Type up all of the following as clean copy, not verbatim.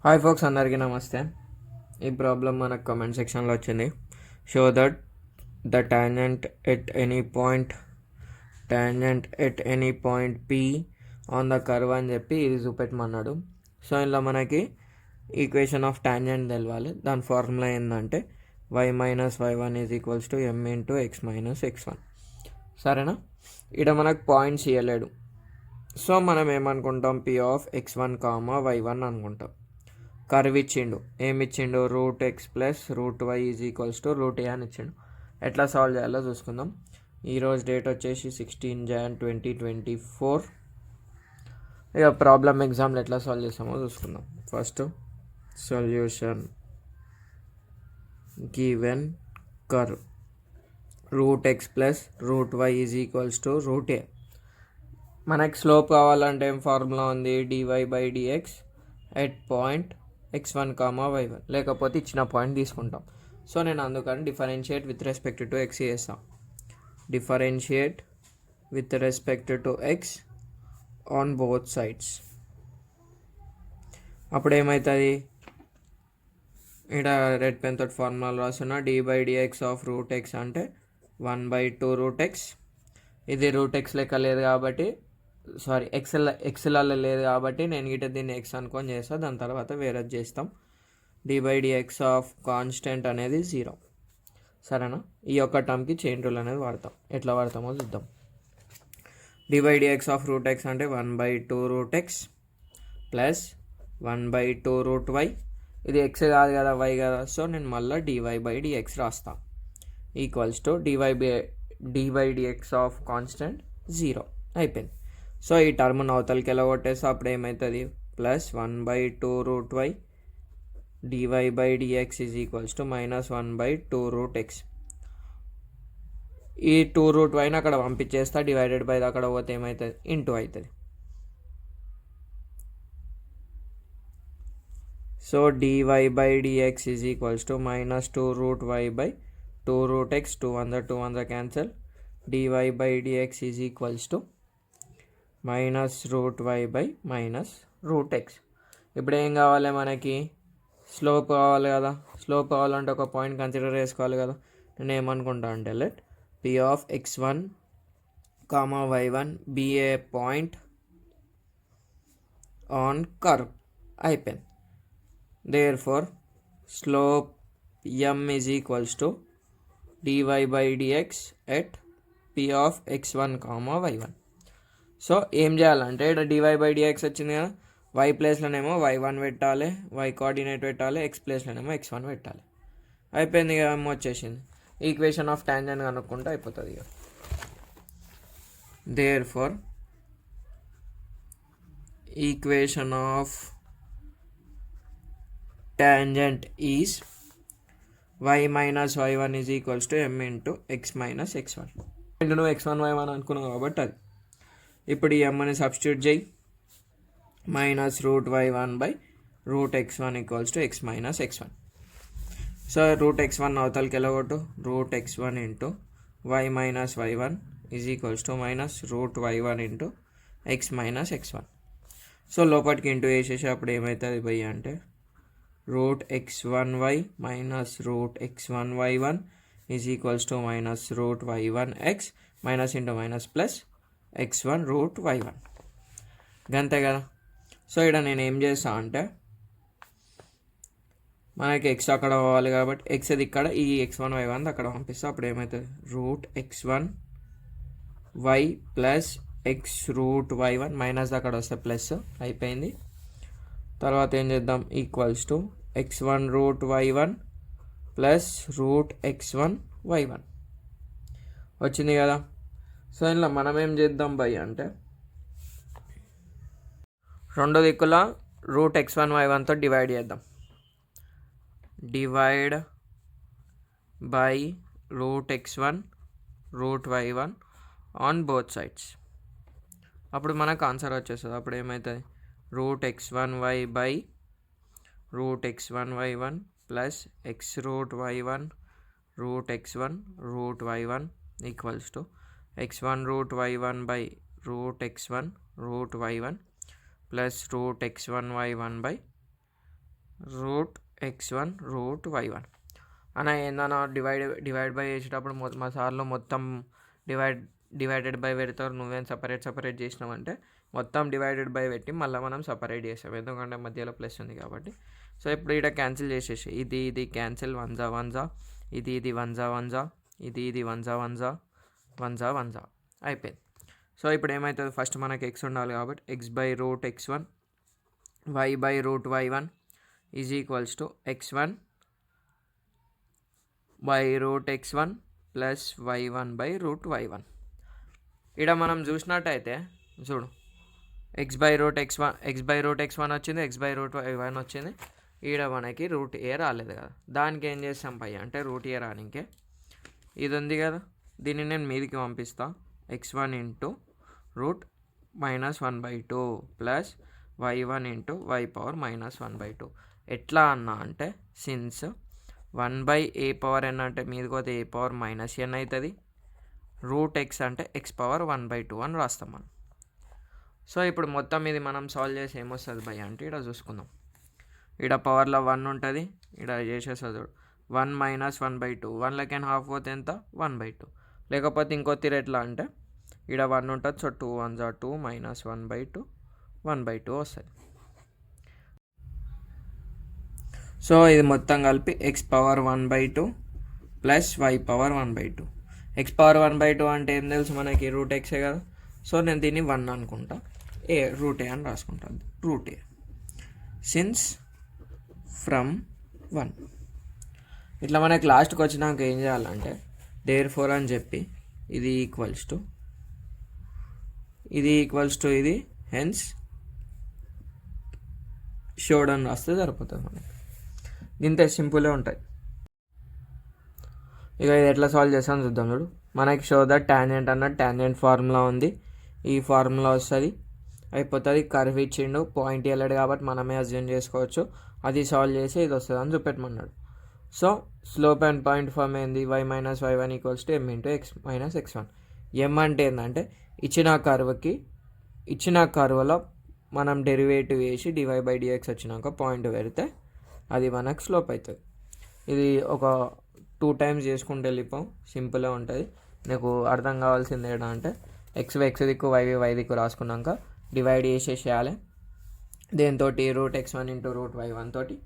Hi folks, అందరికీ నమస్తే. ఈ ప్రాబ్లం మనకు కామెంట్ సెక్షన్లో వచ్చింది. Show that the tangent at any point P on the curve అని చెప్పి ఇది చూపెట్టమన్నాడు. సో ఇలా మనకి ఈక్వేషన్ ఆఫ్ టాంజెంట్ తెలవాలి. దాని ఫార్ములా ఏంటంటే y minus y1 is equals to m into x minus x1. సరేనా? ఇక్కడ మనకు పాయింట్స్ ఇవ్వలేడు. సో మనం ఏమనుకుంటాం, p of x1 comma y1 అనుకుంటాం. కర్వ్ ఇచ్చిండు, ఏమి ఇచ్చిండు, root x plus root y is equals to root a అని ఇచ్చిండు. ఎట్లా సాల్వ్ చేయాలో చూసుకుందాం. ఈరోజు డేట్ వచ్చేసి 16 Jan 2024. ఇక ప్రాబ్లమ్ ఎగ్జామ్లో ఎట్లా సాల్వ్ చేస్తామో చూసుకుందాం. First solution given curve root x plus root y is equals to root a. మనకి స్లోప్ కావాలంటే ఏం ఫార్ములా ఉంది, dy by dx at point x1 comma y1, లేకపోతే ఇచ్చిన పాయింట్ తీసుకుంటాం. సో నేను అందుకని differentiate with respect to x చేస్తాం. Differentiate with respect to x on both sides. అప్పుడు ఏమవుతుంది, ఇక్కడ రెడ్ పెన్ తోటి ఫార్ములా రాస్తున్నా. D by dx of root x అంటే 1/2 రూట్ ఎక్స్. ఇది రూట్ ఎక్స్ లెక్క లేదు కాబట్టి, సారీ ఎక్స్లలో లేదు కాబట్టి నేను గిట్ట దీన్ని ఎక్స్ అనుకొని చేస్తాను. దాని తర్వాత వేరేది చేస్తాం. D by dx of constant అనేది 0. సరేనా? ఈ యొక్క టర్మ్కి చైన్ రూల్ అనేది వాడతాం. ఎట్లా వాడతామో చూద్దాం. D by dx of root x అంటే 1/2 root x plus 1/2 root y. ఇది ఎక్స్ కాదు కదా, వై కదా. సో నేను మళ్ళీ డివై బై డిఎక్స్ రాస్తాను. Equals to d by dx of constant 0 అయిపోయింది. సో ఈ టర్మ్ అవతలకి ఎలా కొట్టేస్తే అప్పుడు ఏమవుతుంది, plus 1/2 root y dy by dx is equals to minus 1/2 root x. ఈ 2 రూట్ వైని అక్కడ పంపించేస్తా, డివైడెడ్ బై అక్కడ పోతే ఏమవుతుంది, ఇంటూ అవుతుంది. So dy by dx is equals to minus 2 root y by 2 root x. 200 cancel. Dy by dx is equals to minus root y by minus root x. ఇప్పుడు ఏం కావాలి మనకి, slope కావాలి కదా. స్లోప్ కావాలంటే ఒక పాయింట్ కన్సిడర్ చేసుకోవాలి కదా. నేను ఏమనుకుంటా అంటే let p of x1 comma y1 be a point on curve. అయిపోయింది. Therefore slope m is equals to dy by dx at p of x1 comma y1. So ఏం చేయాలంటే ఇక్కడ డివై బై డిఎక్స్ వచ్చింది కదా, why ప్లేస్లోనేమో y1 పెట్టాలి, why coordinate పెట్టాలి, X ప్లేస్లోనేమో x1 పెట్టాలి. అయిపోయింది ఇక, ఏమో వచ్చేసింది. ఈక్వేషన్ ఆఫ్ టాంజెంట్ కనుక్కుంటే అయిపోతుంది ఇక. Therefore equation of tangent is y minus y1 is equals to m into x minus x1. నువ్వు x1 y1 అనుకున్నావు కాబట్టి అది. ఇప్పుడు ఈ ఎమ్ని సబ్స్టిట్యూట్ చేయి. Minus root y1 by root x1 equals to x minus x1. So root x1 అవతలకి వెళ్ళగొట్టు. Root x1 into y minus y1 is equals to minus root y1 into x minus x1. So లోపలికి into వేసేసి అప్పుడు ఏమవుతుంది భయ్య అంటే root x1y minus root x1y1 is equals to minus root y1x minus into minus plus x1 root y1. గంతే కదా. So ఇక్కడ నేను ఏం చేస్తా అంటే మనకి ఎక్స్ అక్కడ పోవాలి కాబట్టి ఎక్స్ అది ఇక్కడ, ఈ x1 y1 అక్కడ పంపిస్తే అప్పుడు ఏమవుతుంది, root x1 y plus x root y1 minus అక్కడ వస్తే ప్లస్ అయిపోయింది. తర్వాత ఏం చేద్దాం, equals to x1 root y1 plus root x1 y1 వచ్చింది కదా. సో ఇలా మనం ఏం చేద్దాం భయ్ అంటే రెండు దిక్కుల రూట్ x1 y1తో డివైడ్ చేద్దాం. Divide by root x1 root y1 on both sides. అప్పుడు మనకు ఆన్సర్ వచ్చేస్తుంది. అప్పుడు ఏమవుతుంది, root x1y by root x1 y1 plus x root y1 root x1 root y1 equals to x1 root y1 by root x1 root y1 plus root x1 y1 by root x1 root y1 అన్న ఏందన్నా divide by చేసేటప్పుడు మా సార్లో మొత్తం divided by పెడతారు, నువ్వేం separate చేసినావంటే మొత్తం divided by పెట్టి మళ్ళీ మనం సపరేట్ చేసాం, ఎందుకంటే మధ్యలో ప్లస్ ఉంది కాబట్టి. సో ఇప్పుడు ఇక్కడ క్యాన్సిల్ చేసేసి ఇది క్యాన్సిల్, 1 జా 1 జా, ఇది 1 జా 1 జా, ఇది 1 జా 1 జా 1 జా 1 జా అయిపోయింది. సో ఇప్పుడు ఏమవుతుంది, ఫస్ట్ మనకి ఎక్స్ ఉండాలి కాబట్టి X by root x1 y by root y1 is equals to x1 by root x1 plus y1 by route y1. ఇక్కడ మనం చూసినట్టయితే చూడు, ఎక్స్ బై రూట్ x1 వచ్చింది, ఎక్స్ బై రూట్ y1 వచ్చింది. ఈడ మనకి రూట్ ఏ రాలేదు కదా, దానికి ఏం చేస్తాం పై అంటే రూట్ ఏ రానికే ఇది ఉంది కదా, దీన్ని నేను మీదికి పంపిస్తా. x1 into root -1/2 plus y1 into y power -1/2. ఎట్లా అన్నా అంటే సిన్స్ 1/a పవర్ n అంటే మీదకి పోతే a పవర్ -n అవుతుంది, రూట్ x అంటే x పవర్ 1/2 అని రాస్తాం మనం. సో ఇప్పుడు మొత్తం ఇది మనం సాల్వ్ చేసి ఏమొస్తుంది భయ అంటే ఇక్కడ చూసుకుందాం. ఇక్కడ పవర్లో 1 ఉంటుంది, ఇక్కడ చేసేస్తుంది 1 - 1/2, 1 హాఫ్ పోతే ఎంత 1/2. లేకపోతే ఇంకో తీరు ఎట్లా అంటే ఇక్కడ 1 ఉంటుంది, సో 2 1 జా 2 -1/2 1/2 వస్తుంది. సో ఇది మొత్తం కలిపి x power 1/2 plus y power 1/2. x power 1/2 అంటే ఏం తెలుసు మనకి, రూట్ ఎక్సే కదా. సో నేను దీన్ని 1 అనుకుంటా, రూట్ ఏ అని రాసుకుంటాను, రూట్ ఏ సిన్స్ ఫ్రమ్ 1. ఇట్లా మనకి లాస్ట్కి వచ్చినాక ఏం చేయాలంటే దేర్ ఫోర్ అని చెప్పి ఇది ఈక్వల్స్ టు ఇది హెన్స్ షోడ్ అని రాస్తే సరిపోతుంది మనకి. ఇంతే సింపుల్గా ఉంటాయి. ఇక ఇది ఎట్లా సాల్వ్ చేస్తాను చూద్దాం. చూడు, మనకి షో ద టాంజెంట్ అన్న టాంజెంట్ ఫార్ములా ఉంది, ఈ ఫార్ములా వస్తుంది అయిపోతుంది. కర్వ్ ఇచ్చిండు, పాయింట్ వెళ్ళాడు కాబట్టి మనమే అజ్యూమ్ చేసుకోవచ్చు, అది సాల్వ్ చేసి ఇది వస్తుంది అని చూపెట్టమన్నాడు. So slope and point form ఏంది, y - y1 = m into x - x1. m అంటే ఏంటంటే ఇచ్చిన కర్వ్లో మనం డెరివేటివ్ వేసి dy/dx వచ్చినాక పాయింట్ పెడితే అది మనకు స్లోప్ అవుతుంది. ఇది ఒక 2 టైమ్స్ చేసుకుంటూ వెళ్ళిపోం, సింపుల్గా ఉంటుంది. నీకు అర్థం కావాల్సింది ఏంటంటే x దిక్కు y దిక్కు రాసుకున్నాక డివైడ్ చేసేసేయాలి. దేంతో route x1 into root y1 తోటి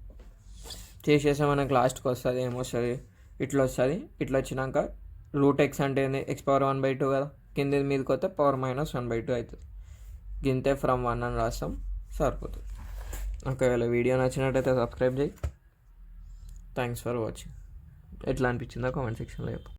చేసేస్తే మనకు లాస్ట్కి వస్తుంది ఏమొస్తుంది, ఇట్లా వస్తుంది. ఇట్లా వచ్చినాక రూట్ x అంటే ఏంది, x పవర్ 1/2 కదా, కింద మీదకి వస్తే పవర్ -1/2 అవుతుంది. గింతే ఫ్రమ్ 1 అని రాస్తాం, సరిపోతుంది. ఒకవేళ వీడియో నచ్చినట్టయితే సబ్స్క్రైబ్ చేయి. Thanks for watching. ఎట్లా అనిపించిందో కామెంట్ సెక్షన్లో చెప్పు.